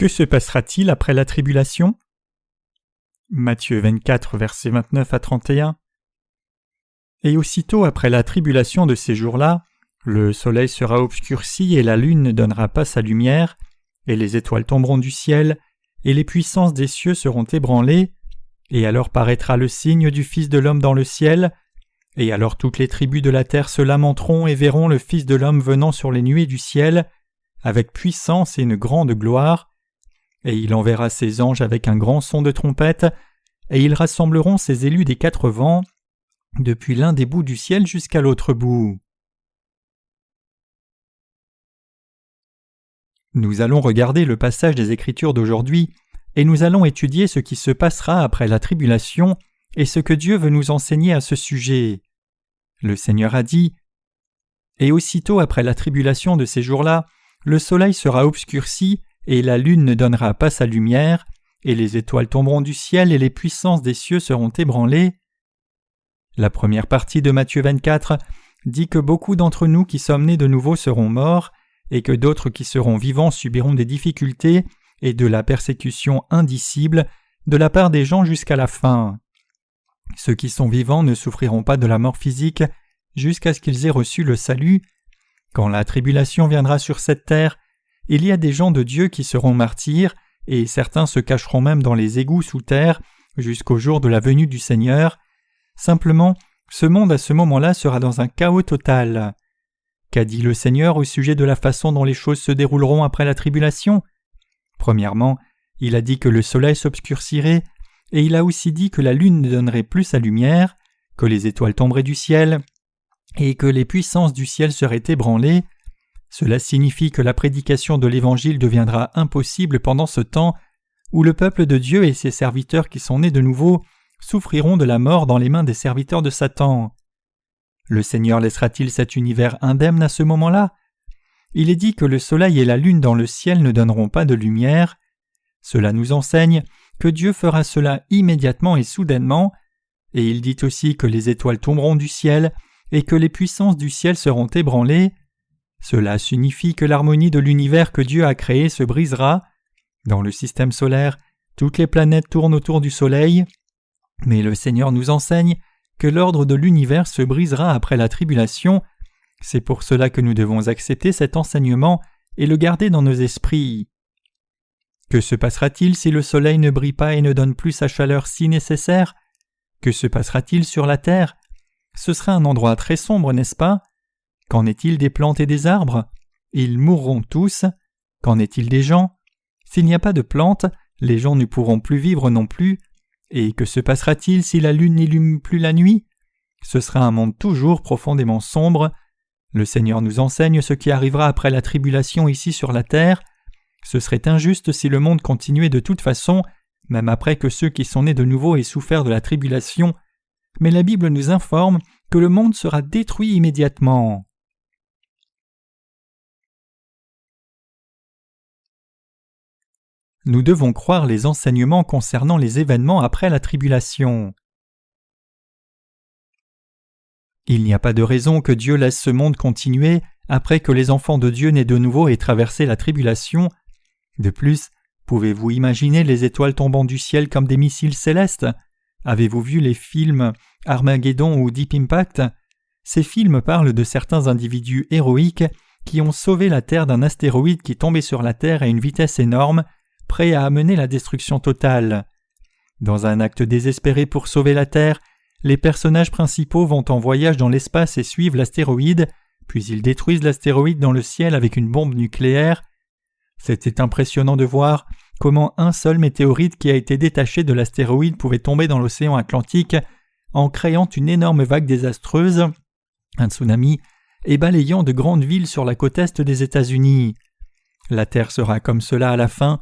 Que se passera-t-il après la tribulation? Matthieu 24, versets 29 à 31. Et aussitôt après la tribulation de ces jours-là, le soleil sera obscurci et la lune ne donnera pas sa lumière, et les étoiles tomberont du ciel, et les puissances des cieux seront ébranlées, et alors paraîtra le signe du Fils de l'homme dans le ciel, et alors toutes les tribus de la terre se lamenteront et verront le Fils de l'homme venant sur les nuées du ciel, avec puissance et une grande gloire, et il enverra ses anges avec un grand son de trompette, et ils rassembleront ses élus des quatre vents, depuis l'un des bouts du ciel jusqu'à l'autre bout. Nous allons regarder le passage des Écritures d'aujourd'hui, et nous allons étudier ce qui se passera après la tribulation et ce que Dieu veut nous enseigner à ce sujet. Le Seigneur a dit « Et aussitôt après la tribulation de ces jours-là, le soleil sera obscurci, et la lune ne donnera pas sa lumière, et les étoiles tomberont du ciel, et les puissances des cieux seront ébranlées. » La première partie de Matthieu 24 dit que beaucoup d'entre nous qui sommes nés de nouveau seront morts, et que d'autres qui seront vivants subiront des difficultés et de la persécution indicible de la part des gens jusqu'à la fin. Ceux qui sont vivants ne souffriront pas de la mort physique jusqu'à ce qu'ils aient reçu le salut. Quand la tribulation viendra sur cette terre, il y a des gens de Dieu qui seront martyrs, et certains se cacheront même dans les égouts sous terre jusqu'au jour de la venue du Seigneur. Simplement, ce monde à ce moment-là sera dans un chaos total. Qu'a dit le Seigneur au sujet de la façon dont les choses se dérouleront après la tribulation? Premièrement, il a dit que le soleil s'obscurcirait, et il a aussi dit que la lune ne donnerait plus sa lumière, que les étoiles tomberaient du ciel, et que les puissances du ciel seraient ébranlées. Cela signifie que la prédication de l'Évangile deviendra impossible pendant ce temps où le peuple de Dieu et ses serviteurs qui sont nés de nouveau souffriront de la mort dans les mains des serviteurs de Satan. Le Seigneur laissera-t-il cet univers indemne à ce moment-là? Il est dit que le soleil et la lune dans le ciel ne donneront pas de lumière. Cela nous enseigne que Dieu fera cela immédiatement et soudainement, et il dit aussi que les étoiles tomberont du ciel et que les puissances du ciel seront ébranlées. Cela signifie que l'harmonie de l'univers que Dieu a créé se brisera. Dans le système solaire, toutes les planètes tournent autour du soleil, mais le Seigneur nous enseigne que l'ordre de l'univers se brisera après la tribulation. C'est pour cela que nous devons accepter cet enseignement et le garder dans nos esprits. Que se passera-t-il si le soleil ne brille pas et ne donne plus sa chaleur si nécessaire? Que se passera-t-il sur la terre? Ce sera un endroit très sombre, n'est-ce pas? Qu'en est-il des plantes et des arbres? Ils mourront tous. Qu'en est-il des gens? S'il n'y a pas de plantes, les gens ne pourront plus vivre non plus. Et que se passera-t-il si la lune n'illume plus la nuit? Ce sera un monde toujours profondément sombre. Le Seigneur nous enseigne ce qui arrivera après la tribulation ici sur la terre. Ce serait injuste si le monde continuait de toute façon, même après que ceux qui sont nés de nouveau aient souffert de la tribulation. Mais la Bible nous informe que le monde sera détruit immédiatement. Nous devons croire les enseignements concernant les événements après la tribulation. Il n'y a pas de raison que Dieu laisse ce monde continuer après que les enfants de Dieu nés de nouveau aient traversé la tribulation. De plus, pouvez-vous imaginer les étoiles tombant du ciel comme des missiles célestes? Avez-vous vu les films Armageddon ou Deep Impact? Ces films parlent de certains individus héroïques qui ont sauvé la Terre d'un astéroïde qui tombait sur la Terre à une vitesse énorme, prêt à amener la destruction totale. Dans un acte désespéré pour sauver la Terre, les personnages principaux vont en voyage dans l'espace et suivent l'astéroïde, puis ils détruisent l'astéroïde dans le ciel avec une bombe nucléaire. C'était impressionnant de voir comment un seul météorite qui a été détaché de l'astéroïde pouvait tomber dans l'océan Atlantique en créant une énorme vague désastreuse, un tsunami, et balayant de grandes villes sur la côte est des États-Unis. La Terre sera comme cela à la fin.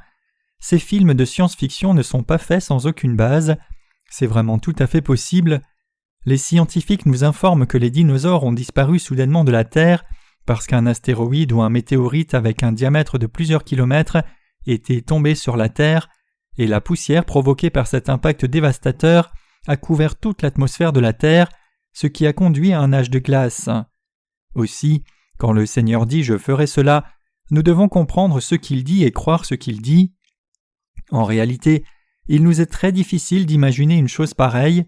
Ces films de science-fiction ne sont pas faits sans aucune base. C'est vraiment tout à fait possible. Les scientifiques nous informent que les dinosaures ont disparu soudainement de la Terre parce qu'un astéroïde ou un météorite avec un diamètre de plusieurs kilomètres était tombé sur la Terre et la poussière provoquée par cet impact dévastateur a couvert toute l'atmosphère de la Terre, ce qui a conduit à un âge de glace. Aussi, quand le Seigneur dit « Je ferai cela », nous devons comprendre ce qu'il dit et croire ce qu'il dit. En réalité, il nous est très difficile d'imaginer une chose pareille.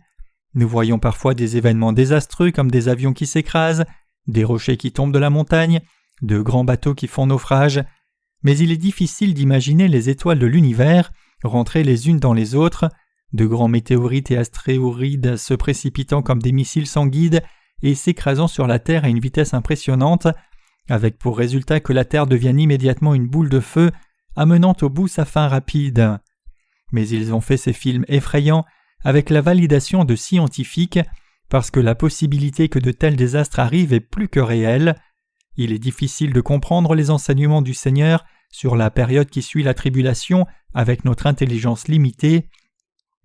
Nous voyons parfois des événements désastreux comme des avions qui s'écrasent, des rochers qui tombent de la montagne, de grands bateaux qui font naufrage, mais il est difficile d'imaginer les étoiles de l'univers rentrer les unes dans les autres, de grands météorites et astéroïdes se précipitant comme des missiles sans guide et s'écrasant sur la Terre à une vitesse impressionnante, avec pour résultat que la Terre devienne immédiatement une boule de feu, amenant au bout sa fin rapide. Mais ils ont fait ces films effrayants avec la validation de scientifiques, parce que la possibilité que de tels désastres arrivent est plus que réelle. Il est difficile de comprendre les enseignements du Seigneur sur la période qui suit la tribulation avec notre intelligence limitée,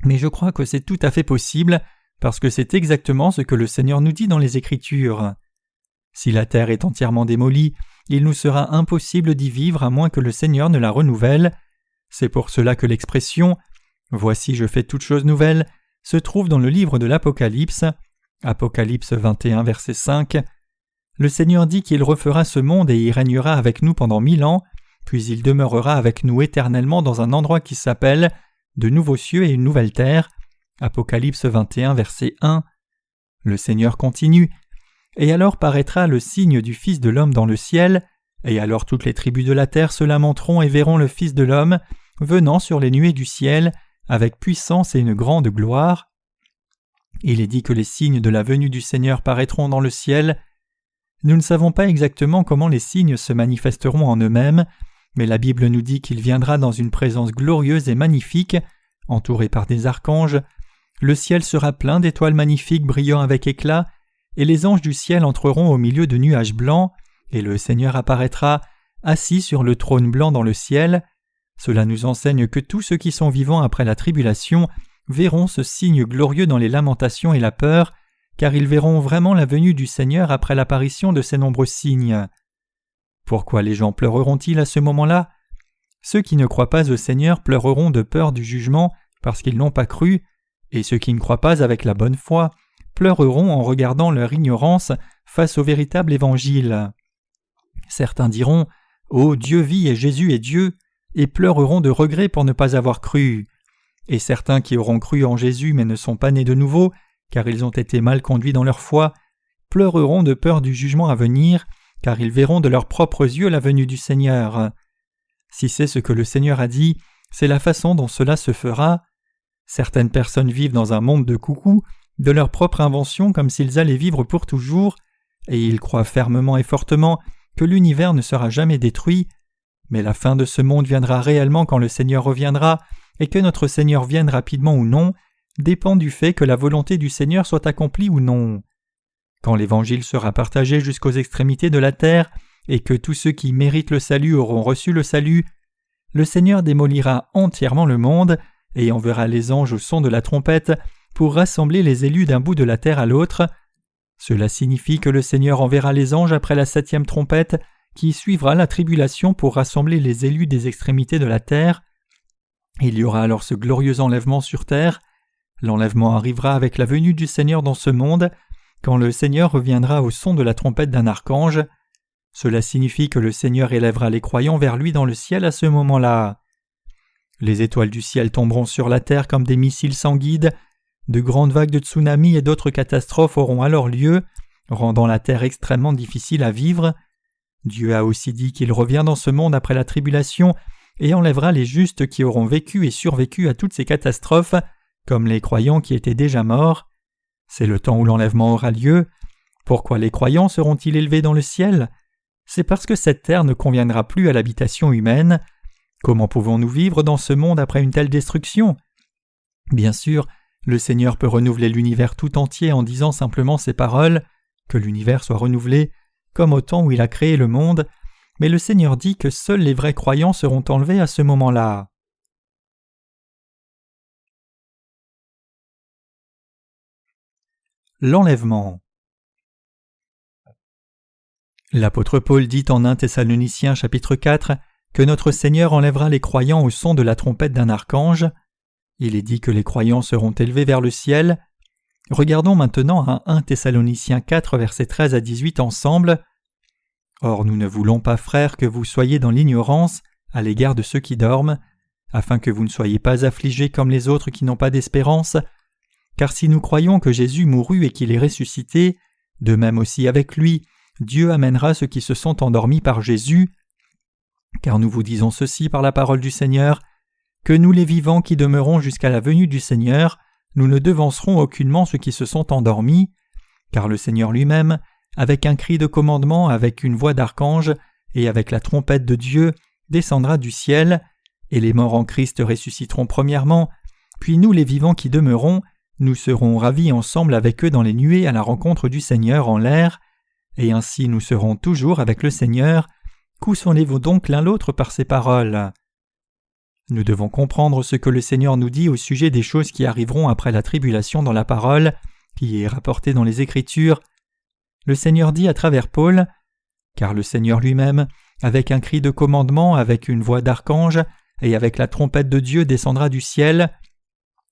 mais je crois que c'est tout à fait possible, parce que c'est exactement ce que le Seigneur nous dit dans les Écritures. Si la terre est entièrement démolie, il nous sera impossible d'y vivre à moins que le Seigneur ne la renouvelle. C'est pour cela que l'expression « Voici je fais toutes choses nouvelles » se trouve dans le livre de l'Apocalypse, Apocalypse 21, verset 5. Le Seigneur dit qu'il refera ce monde et y régnera avec nous pendant 1000 ans, puis il demeurera avec nous éternellement dans un endroit qui s'appelle « de nouveaux cieux et une nouvelle terre » Apocalypse 21, verset 1. Le Seigneur continue « Et alors paraîtra le signe du Fils de l'homme dans le ciel, et alors toutes les tribus de la terre se lamenteront et verront le Fils de l'homme venant sur les nuées du ciel, avec puissance et une grande gloire. » Il est dit que les signes de la venue du Seigneur paraîtront dans le ciel. Nous ne savons pas exactement comment les signes se manifesteront en eux-mêmes, mais la Bible nous dit qu'il viendra dans une présence glorieuse et magnifique, entouré par des archanges. Le ciel sera plein d'étoiles magnifiques brillant avec éclat, et les anges du ciel entreront au milieu de nuages blancs, et le Seigneur apparaîtra, assis sur le trône blanc dans le ciel. Cela nous enseigne que tous ceux qui sont vivants après la tribulation verront ce signe glorieux dans les lamentations et la peur, car ils verront vraiment la venue du Seigneur après l'apparition de ces nombreux signes. Pourquoi les gens pleureront-ils à ce moment-là ? Ceux qui ne croient pas au Seigneur pleureront de peur du jugement parce qu'ils n'ont pas cru, et ceux qui ne croient pas avec la bonne foi pleureront en regardant leur ignorance face au véritable Évangile. Certains diront « Oh, Dieu vit et Jésus est Dieu » et pleureront de regret pour ne pas avoir cru. Et certains qui auront cru en Jésus mais ne sont pas nés de nouveau, car ils ont été mal conduits dans leur foi, pleureront de peur du jugement à venir, car ils verront de leurs propres yeux la venue du Seigneur. Si c'est ce que le Seigneur a dit, c'est la façon dont cela se fera. Certaines personnes vivent dans un monde de coucou, de leur propre invention comme s'ils allaient vivre pour toujours, et ils croient fermement et fortement que l'univers ne sera jamais détruit, mais la fin de ce monde viendra réellement quand le Seigneur reviendra, et que notre Seigneur vienne rapidement ou non, dépend du fait que la volonté du Seigneur soit accomplie ou non. Quand l'Évangile sera partagé jusqu'aux extrémités de la terre, et que tous ceux qui méritent le salut auront reçu le salut, le Seigneur démolira entièrement le monde, et enverra les anges au son de la trompette pour rassembler les élus d'un bout de la terre à l'autre. Cela signifie que le Seigneur enverra les anges après la 7e trompette, qui suivra la tribulation pour rassembler les élus des extrémités de la terre. Il y aura alors ce glorieux enlèvement sur terre. L'enlèvement arrivera avec la venue du Seigneur dans ce monde, quand le Seigneur reviendra au son de la trompette d'un archange. Cela signifie que le Seigneur élèvera les croyants vers lui dans le ciel à ce moment-là. Les étoiles du ciel tomberont sur la terre comme des missiles sans guide. De grandes vagues de tsunamis et d'autres catastrophes auront alors lieu, rendant la terre extrêmement difficile à vivre. Dieu a aussi dit qu'il revient dans ce monde après la tribulation et enlèvera les justes qui auront vécu et survécu à toutes ces catastrophes, comme les croyants qui étaient déjà morts. C'est le temps où l'enlèvement aura lieu. Pourquoi les croyants seront-ils élevés dans le ciel ? C'est parce que cette terre ne conviendra plus à l'habitation humaine. Comment pouvons-nous vivre dans ce monde après une telle destruction ? Bien sûr, le Seigneur peut renouveler l'univers tout entier en disant simplement ces paroles, que l'univers soit renouvelé, comme au temps où il a créé le monde, mais le Seigneur dit que seuls les vrais croyants seront enlevés à ce moment-là. L'enlèvement. L'apôtre Paul dit en 1 Thessaloniciens chapitre 4 que notre Seigneur enlèvera les croyants au son de la trompette d'un archange. Il est dit que les croyants seront élevés vers le ciel. Regardons maintenant à 1 Thessaloniciens 4 versets 13 à 18 ensemble. « Or nous ne voulons pas, frères, que vous soyez dans l'ignorance à l'égard de ceux qui dorment, afin que vous ne soyez pas affligés comme les autres qui n'ont pas d'espérance. Car si nous croyons que Jésus mourut et qu'il est ressuscité, de même aussi avec lui, Dieu amènera ceux qui se sont endormis par Jésus. Car nous vous disons ceci par la parole du Seigneur, que nous les vivants qui demeurons jusqu'à la venue du Seigneur, nous ne devancerons aucunement ceux qui se sont endormis, car le Seigneur lui-même, avec un cri de commandement, avec une voix d'archange, et avec la trompette de Dieu, descendra du ciel, et les morts en Christ ressusciteront premièrement, puis nous les vivants qui demeurons, nous serons ravis ensemble avec eux dans les nuées à la rencontre du Seigneur en l'air, et ainsi nous serons toujours avec le Seigneur. Coussonnez-vous donc l'un l'autre par ces paroles. Nous devons comprendre ce que le Seigneur nous dit au sujet des choses qui arriveront après la tribulation dans la parole, qui est rapportée dans les Écritures. Le Seigneur dit à travers Paul, « Car le Seigneur lui-même, avec un cri de commandement, avec une voix d'archange, et avec la trompette de Dieu descendra du ciel,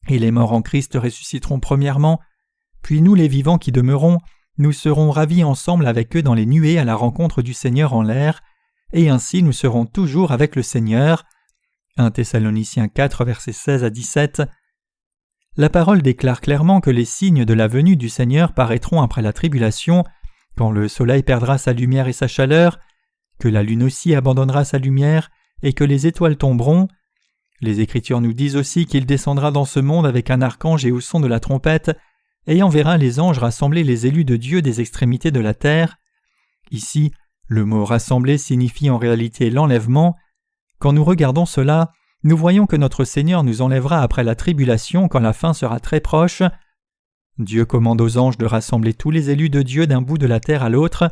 et les morts en Christ ressusciteront premièrement, puis nous les vivants qui demeurons, nous serons ravis ensemble avec eux dans les nuées à la rencontre du Seigneur en l'air, et ainsi nous serons toujours avec le Seigneur. » 1 Thessaloniciens 4, versets 16 à 17. La parole déclare clairement que les signes de la venue du Seigneur paraîtront après la tribulation, quand le soleil perdra sa lumière et sa chaleur, que la lune aussi abandonnera sa lumière, et que les étoiles tomberont. Les Écritures nous disent aussi qu'il descendra dans ce monde avec un archange et au son de la trompette, et enverra les anges rassembler les élus de Dieu des extrémités de la terre. Ici, le mot « rassembler » signifie en réalité l'enlèvement. Quand nous regardons cela, nous voyons que notre Seigneur nous enlèvera après la tribulation quand la fin sera très proche. Dieu commande aux anges de rassembler tous les élus de Dieu d'un bout de la terre à l'autre.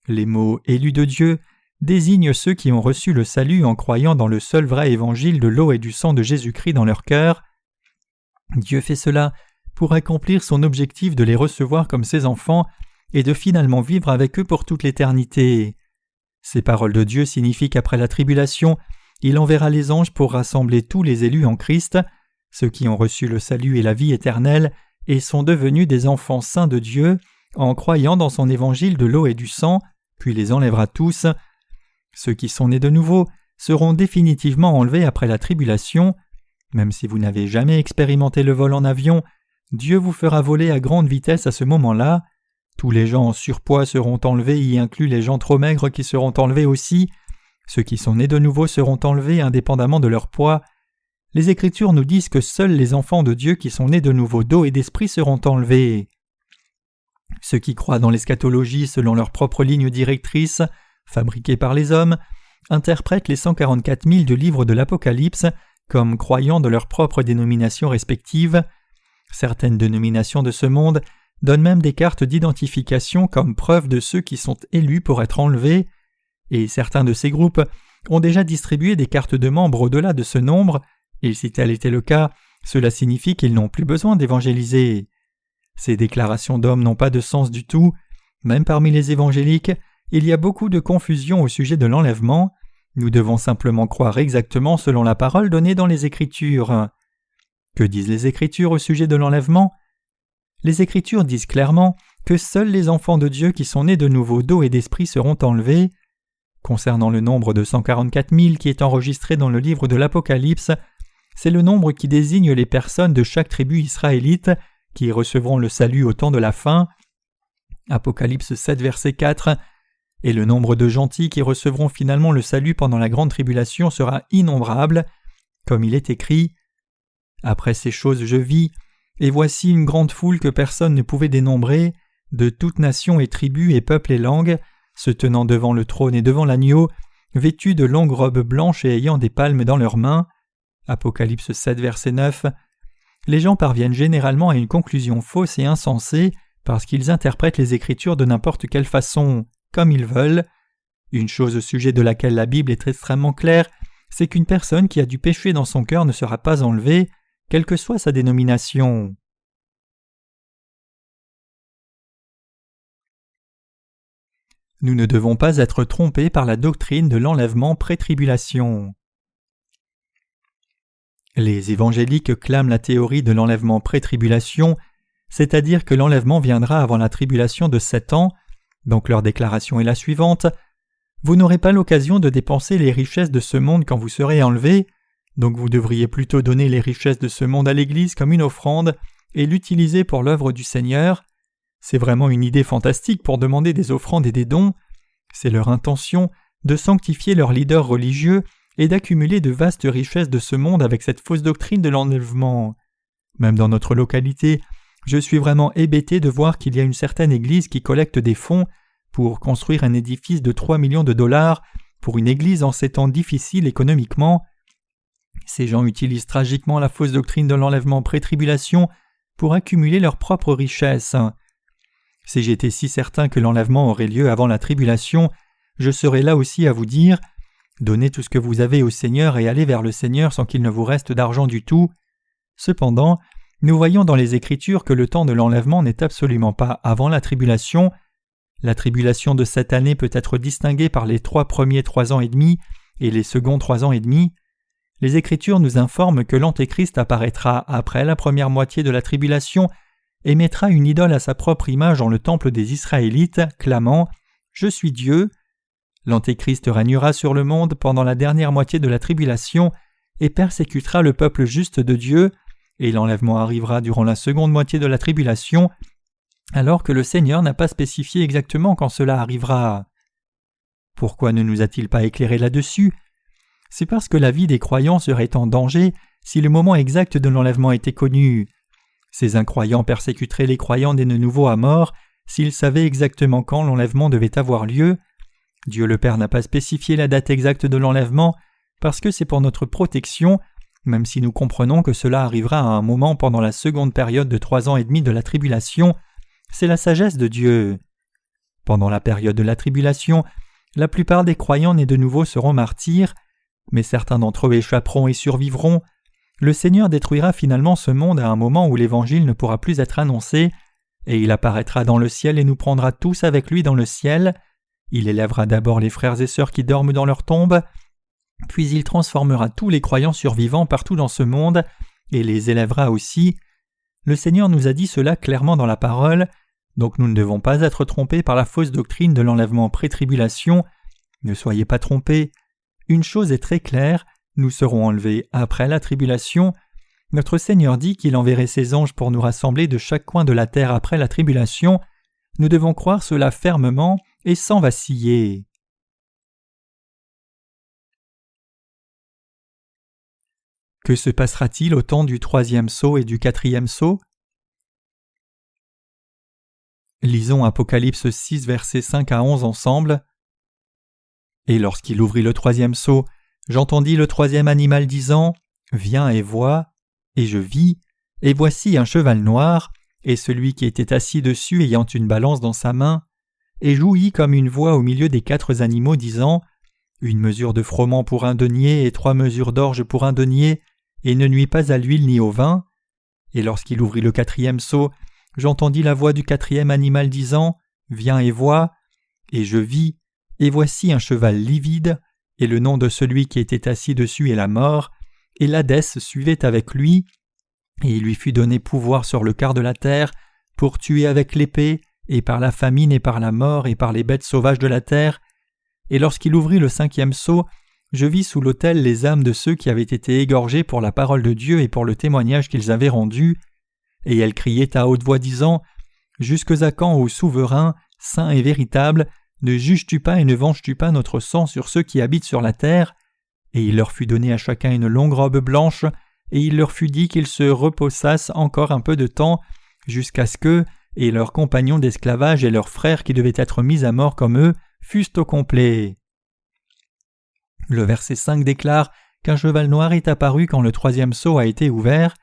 Les mots « élus de Dieu » désignent ceux qui ont reçu le salut en croyant dans le seul vrai évangile de l'eau et du sang de Jésus-Christ dans leur cœur. Dieu fait cela pour accomplir son objectif de les recevoir comme ses enfants et de finalement vivre avec eux pour toute l'éternité. Ces paroles de Dieu signifient qu'après la tribulation, il enverra les anges pour rassembler tous les élus en Christ, ceux qui ont reçu le salut et la vie éternelle et sont devenus des enfants saints de Dieu en croyant dans son évangile de l'eau et du sang, puis les enlèvera tous. Ceux qui sont nés de nouveau seront définitivement enlevés après la tribulation. Même si vous n'avez jamais expérimenté le vol en avion, Dieu vous fera voler à grande vitesse à ce moment-là. Tous les gens en surpoids seront enlevés, y inclus les gens trop maigres qui seront enlevés aussi. Ceux qui sont nés de nouveau seront enlevés indépendamment de leur poids. Les Écritures nous disent que seuls les enfants de Dieu qui sont nés de nouveau d'eau et d'esprit seront enlevés. Ceux qui croient dans l'eschatologie selon leur propre ligne directrice, fabriquée par les hommes, interprètent les 144 000 du livre de l'Apocalypse comme croyant de leur propre dénomination respective. Certaines dénominations de ce monde donnent même des cartes d'identification comme preuve de ceux qui sont élus pour être enlevés, et certains de ces groupes ont déjà distribué des cartes de membres au-delà de ce nombre, et si tel était le cas, cela signifie qu'ils n'ont plus besoin d'évangéliser. Ces déclarations d'hommes n'ont pas de sens du tout. Même parmi les évangéliques, il y a beaucoup de confusion au sujet de l'enlèvement. Nous devons simplement croire exactement selon la parole donnée dans les Écritures. Que disent les Écritures au sujet de l'enlèvement ? Les Écritures disent clairement que seuls les enfants de Dieu qui sont nés de nouveau d'eau et d'esprit seront enlevés. Concernant le nombre de 144 000 qui est enregistré dans le livre de l'Apocalypse, c'est le nombre qui désigne les personnes de chaque tribu israélite qui recevront le salut au temps de la fin. Apocalypse 7, verset 4. Et le nombre de gentils qui recevront finalement le salut pendant la grande tribulation sera innombrable, comme il est écrit. Après ces choses je vis, et voici une grande foule que personne ne pouvait dénombrer, de toute nation et tribu et peuple et langue, se tenant devant le trône et devant l'agneau, vêtus de longues robes blanches et ayant des palmes dans leurs mains. Apocalypse 7, verset 9. Les gens parviennent généralement à une conclusion fausse et insensée parce qu'ils interprètent les Écritures de n'importe quelle façon, comme ils veulent. Une chose au sujet de laquelle la Bible est extrêmement claire, c'est qu'une personne qui a du péché dans son cœur ne sera pas enlevée, quelle que soit sa dénomination. Nous ne devons pas être trompés par la doctrine de l'enlèvement pré-tribulation. Les évangéliques clament la théorie de l'enlèvement pré-tribulation, c'est-à-dire que l'enlèvement viendra avant la tribulation de 7 ans, donc leur déclaration est la suivante. Vous n'aurez pas l'occasion de dépenser les richesses de ce monde quand vous serez enlevés. Donc vous devriez plutôt donner les richesses de ce monde à l'Église comme une offrande et l'utiliser pour l'œuvre du Seigneur. C'est vraiment une idée fantastique pour demander des offrandes et des dons. C'est leur intention de sanctifier leurs leaders religieux et d'accumuler de vastes richesses de ce monde avec cette fausse doctrine de l'enlèvement. Même dans notre localité, je suis vraiment hébété de voir qu'il y a une certaine église qui collecte des fonds pour construire un édifice de 3 millions de dollars pour une église en ces temps difficiles économiquement. Ces gens utilisent tragiquement la fausse doctrine de l'enlèvement pré-tribulation pour accumuler leurs propres richesses. Si j'étais si certain que l'enlèvement aurait lieu avant la tribulation, je serais là aussi à vous dire « Donnez tout ce que vous avez au Seigneur et allez vers le Seigneur sans qu'il ne vous reste d'argent du tout. » Cependant, nous voyons dans les Écritures que le temps de l'enlèvement n'est absolument pas avant la tribulation. La tribulation de cette année peut être distinguée par les 3 premiers 3 ans et demi et les seconds 3 ans et demi. Les Écritures nous informent que l'Antéchrist apparaîtra après la première moitié de la tribulation et mettra une idole à sa propre image dans le temple des Israélites, clamant « Je suis Dieu ». L'Antéchrist régnera sur le monde pendant la dernière moitié de la tribulation et persécutera le peuple juste de Dieu, et l'enlèvement arrivera durant la seconde moitié de la tribulation, alors que le Seigneur n'a pas spécifié exactement quand cela arrivera. Pourquoi ne nous a-t-il pas éclairé là-dessus ? C'est parce que la vie des croyants serait en danger si le moment exact de l'enlèvement était connu. Ces incroyants persécuteraient les croyants nés de nouveau à mort s'ils savaient exactement quand l'enlèvement devait avoir lieu. Dieu le Père n'a pas spécifié la date exacte de l'enlèvement parce que c'est pour notre protection, même si nous comprenons que cela arrivera à un moment pendant la seconde période de 3 ans et demi de la tribulation. C'est la sagesse de Dieu. Pendant la période de la tribulation, la plupart des croyants nés de nouveau seront martyrs, mais certains d'entre eux échapperont et survivront. Le Seigneur détruira finalement ce monde à un moment où l'Évangile ne pourra plus être annoncé, et il apparaîtra dans le ciel et nous prendra tous avec lui dans le ciel. Il élèvera d'abord les frères et sœurs qui dorment dans leur tombe, puis il transformera tous les croyants survivants partout dans ce monde et les élèvera aussi. Le Seigneur nous a dit cela clairement dans la parole, donc nous ne devons pas être trompés par la fausse doctrine de l'enlèvement pré-tribulation. Ne soyez pas trompés. Une chose est très claire, nous serons enlevés après la tribulation. Notre Seigneur dit qu'il enverrait ses anges pour nous rassembler de chaque coin de la terre après la tribulation. Nous devons croire cela fermement et sans vaciller. Que se passera-t-il au temps du 3e sceau et du 4e sceau ? Lisons Apocalypse 6, versets 5 à 11 ensemble. « Et lorsqu'il ouvrit le 3e sceau, j'entendis le 3e animal disant « Viens et vois ». Et je vis, et voici un cheval noir, et celui qui était assis dessus ayant une balance dans sa main, et j'ouïs comme une voix au milieu des 4 animaux disant « Une mesure de froment pour un denier et 3 mesures d'orge pour un denier, et ne nuis pas à l'huile ni au vin. » Et lorsqu'il ouvrit le 4e sceau, j'entendis la voix du 4e animal disant « Viens et vois ». Et je vis, et voici un cheval livide, et le nom de celui qui était assis dessus est la mort, et l'Hadès suivait avec lui, et il lui fut donné pouvoir sur le quart de la terre, pour tuer avec l'épée, et par la famine et par la mort, et par les bêtes sauvages de la terre. Et lorsqu'il ouvrit le 5e sceau, je vis sous l'autel les âmes de ceux qui avaient été égorgés pour la parole de Dieu et pour le témoignage qu'ils avaient rendu, et elles criaient à haute voix disant « Jusque à quand, ô souverain, saint et véritable, ne juges-tu pas et ne venges-tu pas notre sang sur ceux qui habitent sur la terre ?» Et il leur fut donné à chacun une longue robe blanche, et il leur fut dit qu'ils se reposassent encore un peu de temps, jusqu'à ce que, et leurs compagnons d'esclavage et leurs frères qui devaient être mis à mort comme eux, fussent au complet. Le verset 5 déclare qu'un cheval noir est apparu quand le 3e sceau a été ouvert,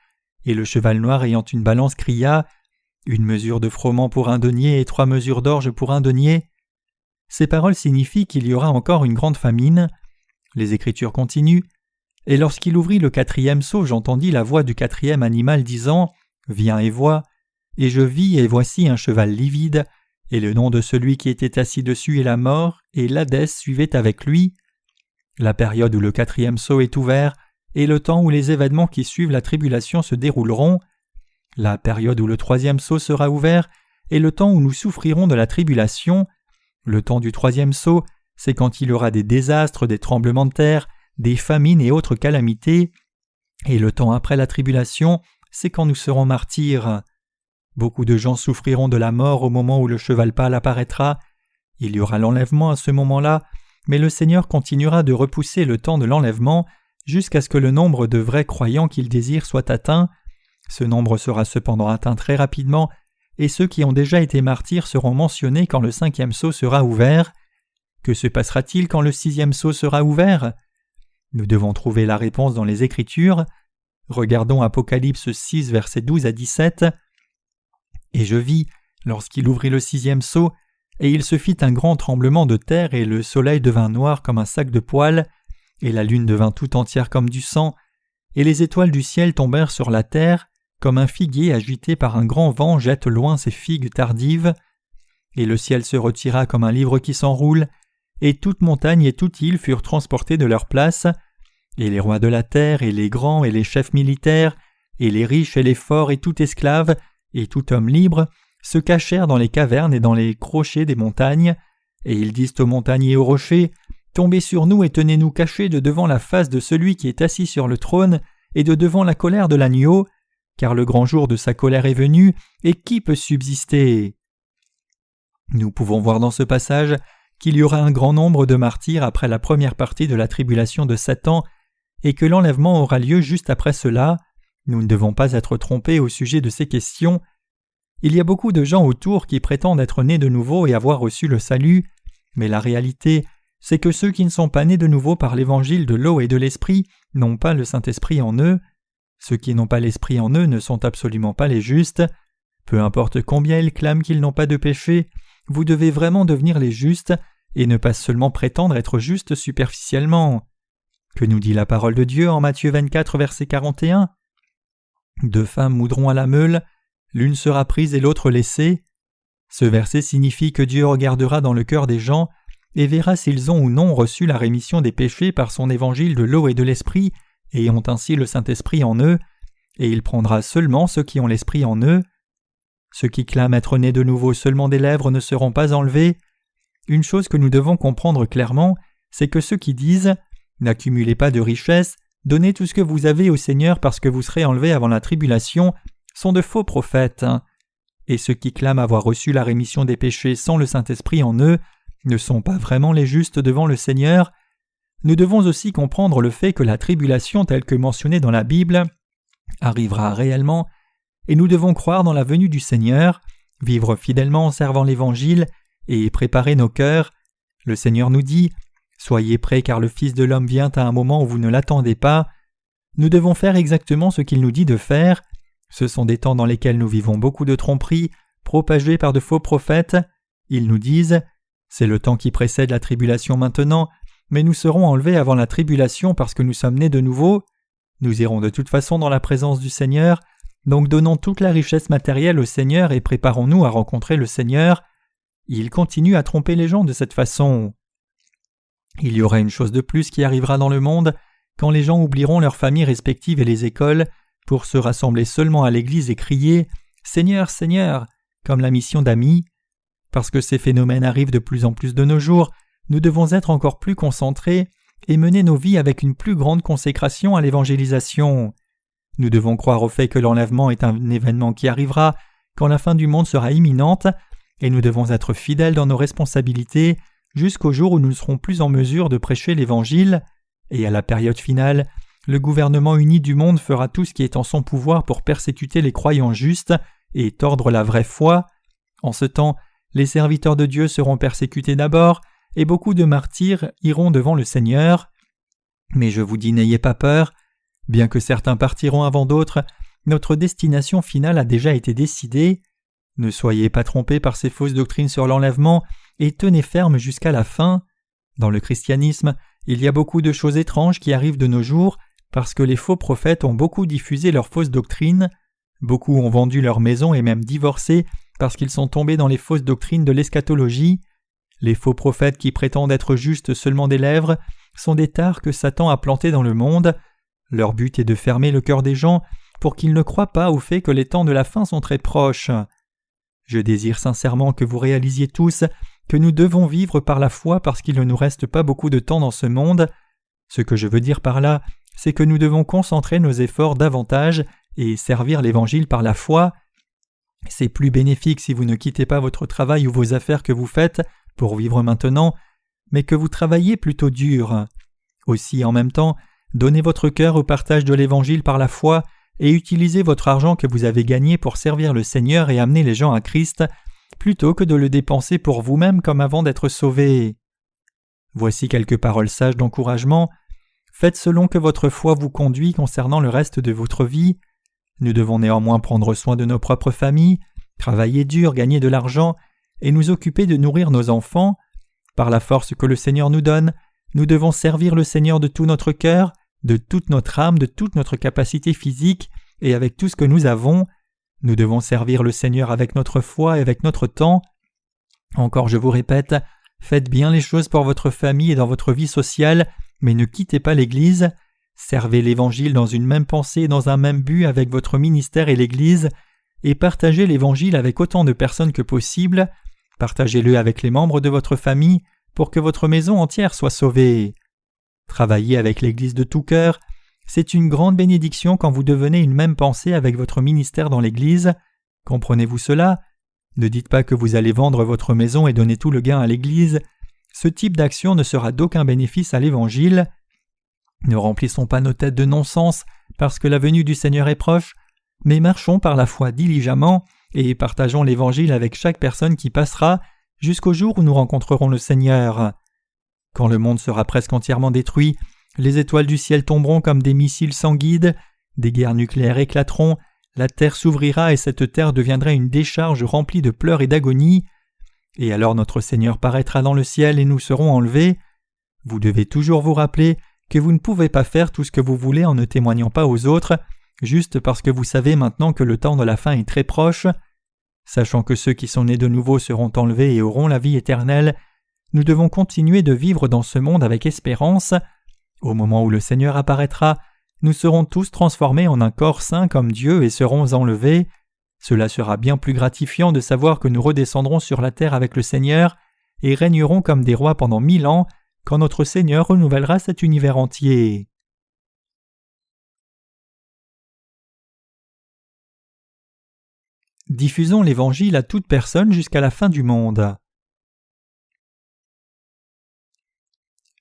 et le cheval noir ayant une balance cria « Une mesure de froment pour un denier et 3 mesures d'orge pour un denier ». Ces paroles signifient qu'il y aura encore une grande famine. Les Écritures continuent. « Et lorsqu'il ouvrit le 4e sceau, j'entendis la voix du 4e animal disant « Viens et vois ». Et je vis, et voici un cheval livide, et le nom de celui qui était assis dessus est la mort, et l'Hadès suivait avec lui. La période où le 4e sceau est ouvert est le temps où les événements qui suivent la tribulation se dérouleront. La période où le 3e sceau sera ouvert est le temps où nous souffrirons de la tribulation. Le temps du 3e sceau, c'est quand il y aura des désastres, des tremblements de terre, des famines et autres calamités, Et le temps après la tribulation, c'est quand nous serons martyrs. Beaucoup de gens souffriront de la mort au moment où le cheval pâle apparaîtra. Il y aura l'enlèvement à ce moment-là, mais le Seigneur continuera de repousser le temps de l'enlèvement jusqu'à ce que le nombre de vrais croyants qu'il désire soit atteint. Ce nombre sera cependant atteint très rapidement, et ceux qui ont déjà été martyrs seront mentionnés quand le 5e sceau sera ouvert. Que se passera-t-il quand le 6e sceau sera ouvert ? Nous devons trouver la réponse dans les Écritures. Regardons Apocalypse 6, versets 12 à 17. « Et je vis, lorsqu'il ouvrit le 6e sceau, et il se fit un grand tremblement de terre, et le soleil devint noir comme un sac de poils, et la lune devint tout entière comme du sang, et les étoiles du ciel tombèrent sur la terre, comme un figuier agité par un grand vent jette loin ses figues tardives. Et le ciel se retira comme un livre qui s'enroule, et toute montagne et toute île furent transportés de leur place, et les rois de la terre, et les grands, et les chefs militaires, et les riches, et les forts, et tout esclave, et tout homme libre, se cachèrent dans les cavernes et dans les crochets des montagnes, et ils disent aux montagnes et aux rochers, « Tombez sur nous et tenez-nous cachés de devant la face de celui qui est assis sur le trône, et de devant la colère de l'agneau, car le grand jour de sa colère est venu, et qui peut subsister ?» Nous pouvons voir dans ce passage qu'il y aura un grand nombre de martyrs après la première partie de la tribulation de 7 ans, et que l'enlèvement aura lieu juste après cela. Nous ne devons pas être trompés au sujet de ces questions. Il y a beaucoup de gens autour qui prétendent être nés de nouveau et avoir reçu le salut, mais la réalité, c'est que ceux qui ne sont pas nés de nouveau par l'évangile de l'eau et de l'esprit n'ont pas le Saint-Esprit en eux. Ceux qui n'ont pas l'Esprit en eux ne sont absolument pas les justes. Peu importe combien ils clament qu'ils n'ont pas de péché, vous devez vraiment devenir les justes et ne pas seulement prétendre être justes superficiellement. Que nous dit la parole de Dieu en Matthieu 24, verset 41 ? « 2 femmes moudront à la meule, l'une sera prise et l'autre laissée. » Ce verset signifie que Dieu regardera dans le cœur des gens et verra s'ils ont ou non reçu la rémission des péchés par son évangile de l'eau et de l'esprit et ont ainsi le Saint-Esprit en eux, et il prendra seulement ceux qui ont l'Esprit en eux. Ceux qui clament être nés de nouveau seulement des lèvres ne seront pas enlevés. Une chose que nous devons comprendre clairement, c'est que ceux qui disent « N'accumulez pas de richesses, donnez tout ce que vous avez au Seigneur parce que vous serez enlevés avant la tribulation » sont de faux prophètes. Et ceux qui clament avoir reçu la rémission des péchés sans le Saint-Esprit en eux ne sont pas vraiment les justes devant le Seigneur. Nous devons aussi comprendre le fait que la tribulation telle que mentionnée dans la Bible arrivera réellement, et nous devons croire dans la venue du Seigneur, vivre fidèlement en servant l'Évangile et préparer nos cœurs. Le Seigneur nous dit « Soyez prêts car le Fils de l'homme vient à un moment où vous ne l'attendez pas ». Nous devons faire exactement ce qu'il nous dit de faire. Ce sont des temps dans lesquels nous vivons beaucoup de tromperies, propagées par de faux prophètes. Ils nous disent « C'est le temps qui précède la tribulation maintenant, mais nous serons enlevés avant la tribulation parce que nous sommes nés de nouveau. Nous irons de toute façon dans la présence du Seigneur, donc donnons toute la richesse matérielle au Seigneur et préparons-nous à rencontrer le Seigneur. » Il continue à tromper les gens de cette façon. Il y aura une chose de plus qui arrivera dans le monde, quand les gens oublieront leurs familles respectives et les écoles, pour se rassembler seulement à l'église et crier « Seigneur, Seigneur !» comme la mission d'amis. Parce que ces phénomènes arrivent de plus en plus de nos jours, nous devons être encore plus concentrés et mener nos vies avec une plus grande consécration à l'évangélisation. Nous devons croire au fait que l'enlèvement est un événement qui arrivera quand la fin du monde sera imminente, et nous devons être fidèles dans nos responsabilités jusqu'au jour où nous ne serons plus en mesure de prêcher l'Évangile, et à la période finale, le gouvernement uni du monde fera tout ce qui est en son pouvoir pour persécuter les croyants justes et tordre la vraie foi. En ce temps, les serviteurs de Dieu seront persécutés d'abord, et beaucoup de martyrs iront devant le Seigneur. Mais je vous dis, n'ayez pas peur. Bien que certains partiront avant d'autres, notre destination finale a déjà été décidée. Ne soyez pas trompés par ces fausses doctrines sur l'enlèvement et tenez ferme jusqu'à la fin. Dans le christianisme, il y a beaucoup de choses étranges qui arrivent de nos jours parce que les faux prophètes ont beaucoup diffusé leurs fausses doctrines. Beaucoup ont vendu leur maison et même divorcé parce qu'ils sont tombés dans les fausses doctrines de l'eschatologie. Les faux prophètes qui prétendent être justes seulement des lèvres sont des tares que Satan a plantés dans le monde. Leur but est de fermer le cœur des gens pour qu'ils ne croient pas au fait que les temps de la fin sont très proches. Je désire sincèrement que vous réalisiez tous que nous devons vivre par la foi parce qu'il ne nous reste pas beaucoup de temps dans ce monde. Ce que je veux dire par là, c'est que nous devons concentrer nos efforts davantage et servir l'Évangile par la foi. C'est plus bénéfique si vous ne quittez pas votre travail ou vos affaires que vous faites pour vivre maintenant, mais que vous travaillez plutôt dur. Aussi, en même temps, donnez votre cœur au partage de l'Évangile par la foi et utilisez votre argent que vous avez gagné pour servir le Seigneur et amener les gens à Christ, plutôt que de le dépenser pour vous-même comme avant d'être sauvés. Voici quelques paroles sages d'encouragement. Faites selon que votre foi vous conduit concernant le reste de votre vie. Nous devons néanmoins prendre soin de nos propres familles, travailler dur, gagner de l'argent et nous occuper de nourrir nos enfants. Par la force que le Seigneur nous donne, nous devons servir le Seigneur de tout notre cœur, de toute notre âme, de toute notre capacité physique et avec tout ce que nous avons. Nous devons servir le Seigneur avec notre foi et avec notre temps. Encore je vous répète, faites bien les choses pour votre famille et dans votre vie sociale, mais ne quittez pas l'Église. Servez l'Évangile dans une même pensée et dans un même but avec votre ministère et l'Église, et partagez l'Évangile avec autant de personnes que possible. Partagez-le avec les membres de votre famille pour que votre maison entière soit sauvée. Travaillez avec l'Église de tout cœur. C'est une grande bénédiction quand vous devenez une même pensée avec votre ministère dans l'Église. Comprenez-vous cela? Ne dites pas que vous allez vendre votre maison et donner tout le gain à l'Église. Ce type d'action ne sera d'aucun bénéfice à l'Évangile. Ne remplissons pas nos têtes de non-sens parce que la venue du Seigneur est proche, mais marchons par la foi diligemment et partageons l'Évangile avec chaque personne qui passera jusqu'au jour où nous rencontrerons le Seigneur. Quand le monde sera presque entièrement détruit, les étoiles du ciel tomberont comme des missiles sans guide, des guerres nucléaires éclateront, la terre s'ouvrira et cette terre deviendra une décharge remplie de pleurs et d'agonie. Et alors notre Seigneur paraîtra dans le ciel et nous serons enlevés. Vous devez toujours vous rappeler que vous ne pouvez pas faire tout ce que vous voulez en ne témoignant pas aux autres, juste parce que vous savez maintenant que le temps de la fin est très proche. Sachant que ceux qui sont nés de nouveau seront enlevés et auront la vie éternelle, nous devons continuer de vivre dans ce monde avec espérance. Au moment où le Seigneur apparaîtra, nous serons tous transformés en un corps saint comme Dieu et serons enlevés. Cela sera bien plus gratifiant de savoir que nous redescendrons sur la terre avec le Seigneur et régnerons comme des rois pendant 1000 ans quand notre Seigneur renouvellera cet univers entier. Diffusons l'Évangile à toute personne jusqu'à la fin du monde.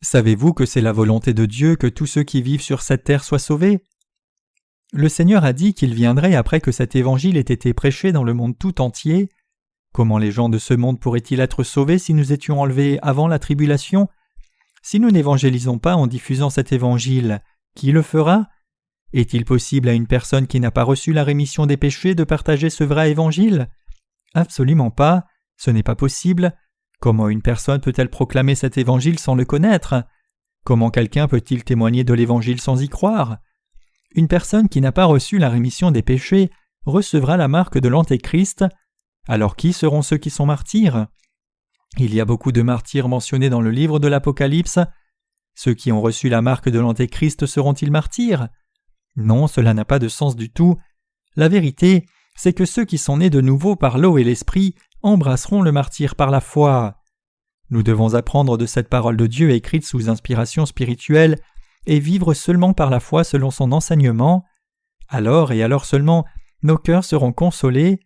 Savez-vous que c'est la volonté de Dieu que tous ceux qui vivent sur cette terre soient sauvés? Le Seigneur a dit qu'il viendrait après que cet Évangile ait été prêché dans le monde tout entier. Comment les gens de ce monde pourraient-ils être sauvés si nous étions enlevés avant la tribulation? Si nous n'évangélisons pas en diffusant cet Évangile, qui le fera? Est-il possible à une personne qui n'a pas reçu la rémission des péchés de partager ce vrai Évangile? Absolument pas, ce n'est pas possible. Comment une personne peut-elle proclamer cet Évangile sans le connaître? Comment quelqu'un peut-il témoigner de l'Évangile sans y croire? Une personne qui n'a pas reçu la rémission des péchés recevra la marque de l'Antéchrist. Alors qui seront ceux qui sont martyrs? Il y a beaucoup de martyrs mentionnés dans le livre de l'Apocalypse. Ceux qui ont reçu la marque de l'Antéchrist seront-ils martyrs? Non, cela n'a pas de sens du tout. La vérité, c'est que ceux qui sont nés de nouveau par l'eau et l'esprit embrasseront le martyre par la foi. Nous devons apprendre de cette parole de Dieu écrite sous inspiration spirituelle et vivre seulement par la foi selon son enseignement. Alors et alors seulement, nos cœurs seront consolés.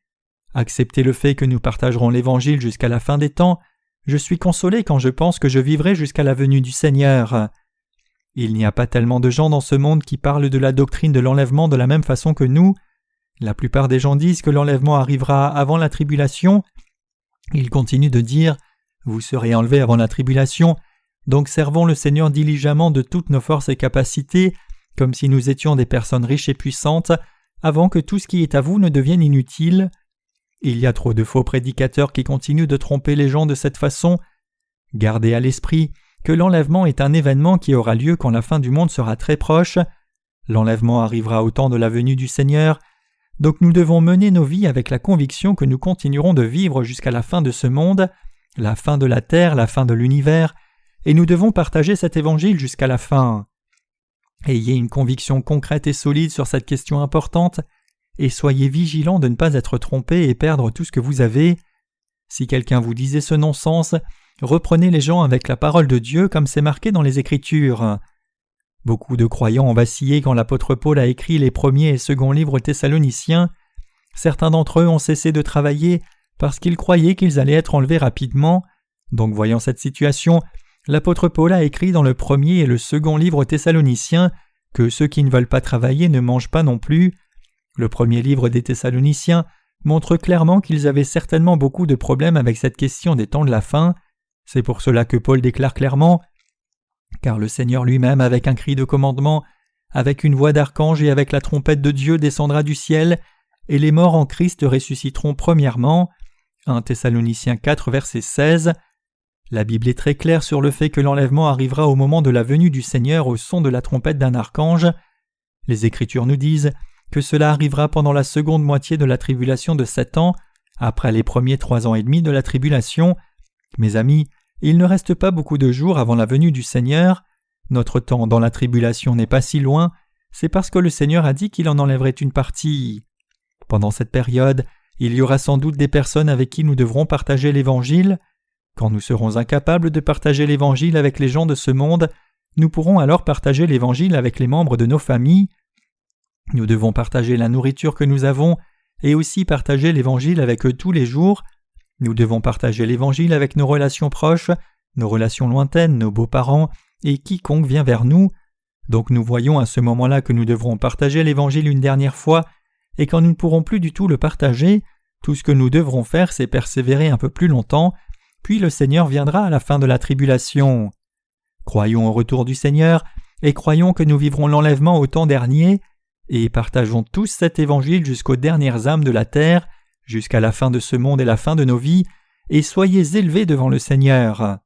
Acceptez le fait que nous partagerons l'Évangile jusqu'à la fin des temps. Je suis consolé quand je pense que je vivrai jusqu'à la venue du Seigneur. Il n'y a pas tellement de gens dans ce monde qui parlent de la doctrine de l'enlèvement de la même façon que nous. La plupart des gens disent que l'enlèvement arrivera avant la tribulation. Ils continuent de dire « Vous serez enlevés avant la tribulation », donc servons le Seigneur diligemment de toutes nos forces et capacités, comme si nous étions des personnes riches et puissantes, avant que tout ce qui est à vous ne devienne inutile. Il y a trop de faux prédicateurs qui continuent de tromper les gens de cette façon. Gardez à l'esprit que l'enlèvement est un événement qui aura lieu quand la fin du monde sera très proche. L'enlèvement arrivera au temps de la venue du Seigneur, donc nous devons mener nos vies avec la conviction que nous continuerons de vivre jusqu'à la fin de ce monde, la fin de la terre, la fin de l'univers, et nous devons partager cet évangile jusqu'à la fin. Ayez une conviction concrète et solide sur cette question importante, et soyez vigilants de ne pas être trompés et perdre tout ce que vous avez. Si quelqu'un vous disait ce non-sens, reprenez les gens avec la parole de Dieu comme c'est marqué dans les Écritures. Beaucoup de croyants ont vacillé quand l'apôtre Paul a écrit les premiers et seconds livres thessaloniciens. Certains d'entre eux ont cessé de travailler parce qu'ils croyaient qu'ils allaient être enlevés rapidement. Donc voyant cette situation, l'apôtre Paul a écrit dans le premier et le second livre thessaloniciens que ceux qui ne veulent pas travailler ne mangent pas non plus. Le premier livre des Thessaloniciens montre clairement qu'ils avaient certainement beaucoup de problèmes avec cette question des temps de la fin. C'est pour cela que Paul déclare clairement « Car le Seigneur lui-même, avec un cri de commandement, avec une voix d'archange et avec la trompette de Dieu descendra du ciel, et les morts en Christ ressusciteront premièrement. » 1 Thessaloniciens 4, verset 16. La Bible est très claire sur le fait que l'enlèvement arrivera au moment de la venue du Seigneur au son de la trompette d'un archange. Les Écritures nous disent que cela arrivera pendant la seconde moitié de la tribulation de 7 ans, après les premiers 3 ans et demi de la tribulation. Mes amis, il ne reste pas beaucoup de jours avant la venue du Seigneur. Notre temps dans la tribulation n'est pas si loin, c'est parce que le Seigneur a dit qu'il en enlèverait une partie. Pendant cette période, il y aura sans doute des personnes avec qui nous devrons partager l'Évangile. Quand nous serons incapables de partager l'Évangile avec les gens de ce monde, nous pourrons alors partager l'Évangile avec les membres de nos familles. Nous devons partager la nourriture que nous avons et aussi partager l'Évangile avec eux tous les jours. Nous devons partager l'Évangile avec nos relations proches, nos relations lointaines, nos beaux-parents et quiconque vient vers nous. Donc nous voyons à ce moment-là que nous devrons partager l'Évangile une dernière fois, et quand nous ne pourrons plus du tout le partager, tout ce que nous devrons faire, c'est persévérer un peu plus longtemps, puis le Seigneur viendra à la fin de la tribulation. Croyons au retour du Seigneur, et croyons que nous vivrons l'enlèvement au temps dernier, et partageons tous cet Évangile jusqu'aux dernières âmes de la terre, jusqu'à la fin de ce monde et la fin de nos vies, et soyez élevés devant le Seigneur.